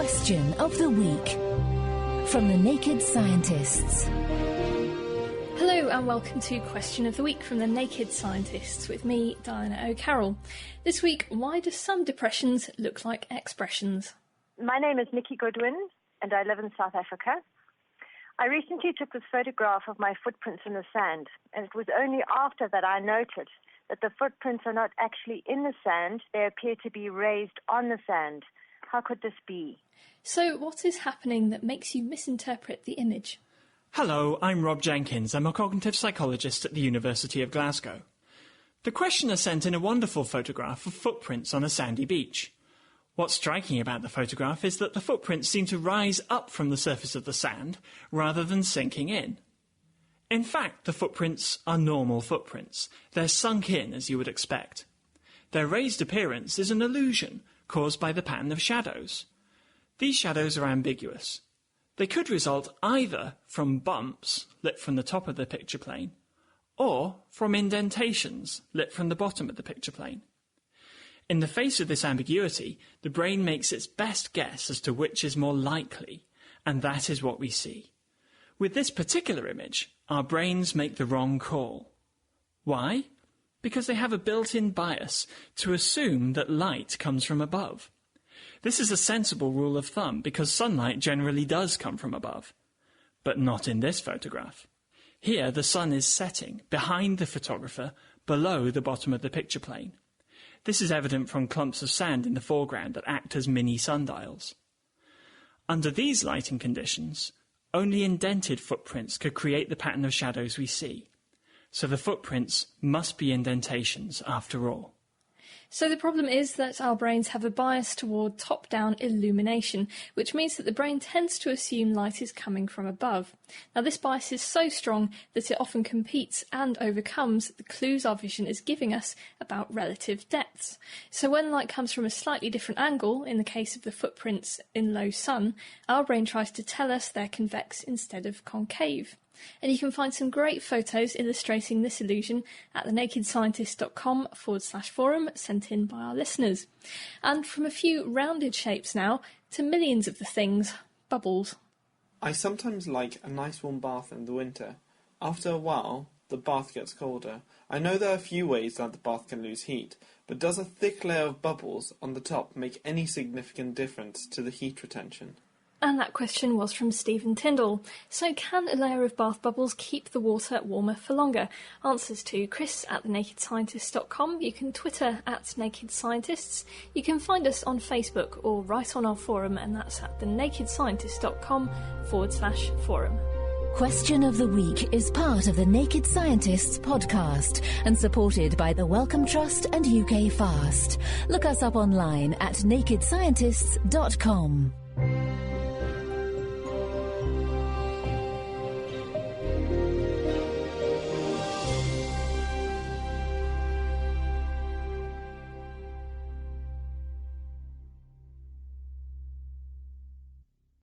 Question of the Week from the Naked Scientists. Hello and welcome to Question of the Week from the Naked Scientists with me, Diana O'Carroll. This week, why do some depressions look like expressions? My name is Nikki Goodwin and I live in South Africa. I recently took this photograph of my footprints in the sand, and it was only after that I noted that the footprints are not actually in the sand, they appear to be raised on the sand. How could this be? So what is happening that makes you misinterpret the image? Hello, I'm Rob Jenkins. I'm a cognitive psychologist at the University of Glasgow. The questioner sent in a wonderful photograph of footprints on a sandy beach. What's striking about the photograph is that the footprints seem to rise up from the surface of the sand rather than sinking in. In fact, the footprints are normal footprints. They're sunk in, as you would expect. Their raised appearance is an illusion caused by the pattern of shadows. These shadows are ambiguous. They could result either from bumps lit from the top of the picture plane or from indentations lit from the bottom of the picture plane. In the face of this ambiguity, the brain makes its best guess as to which is more likely, and that is what we see. With this particular image, our brains make the wrong call. Why? Because they have a built-in bias to assume that light comes from above. This is a sensible rule of thumb because sunlight generally does come from above. But not in this photograph. Here the sun is setting behind the photographer below the bottom of the picture plane. This is evident from clumps of sand in the foreground that act as mini sundials. Under these lighting conditions, only indented footprints could create the pattern of shadows we see. So the footprints must be indentations after all. So the problem is that our brains have a bias toward top-down illumination, which means that the brain tends to assume light is coming from above. Now this bias is so strong that it often competes and overcomes the clues our vision is giving us about relative depths. So when light comes from a slightly different angle, in the case of the footprints in low sun, our brain tries to tell us they're convex instead of concave. And you can find some great photos illustrating this illusion at thenakedscientist.com/forum sent in by our listeners. And from a few rounded shapes now to millions of the things, bubbles. I sometimes like a nice warm bath in the winter. After a while, the bath gets colder. I know there are a few ways that the bath can lose heat, but does a thick layer of bubbles on the top make any significant difference to the heat retention? And that question was from Stephen Tyndall. So can a layer of bath bubbles keep the water warmer for longer? Answers to Chris at thenakedscientist.com. You can Twitter at Naked Scientists. You can find us on Facebook or write on our forum, and that's at thenakedscientist.com/forum. Question of the Week is part of the Naked Scientists podcast and supported by the Wellcome Trust and UK Fast. Look us up online at nakedscientists.com.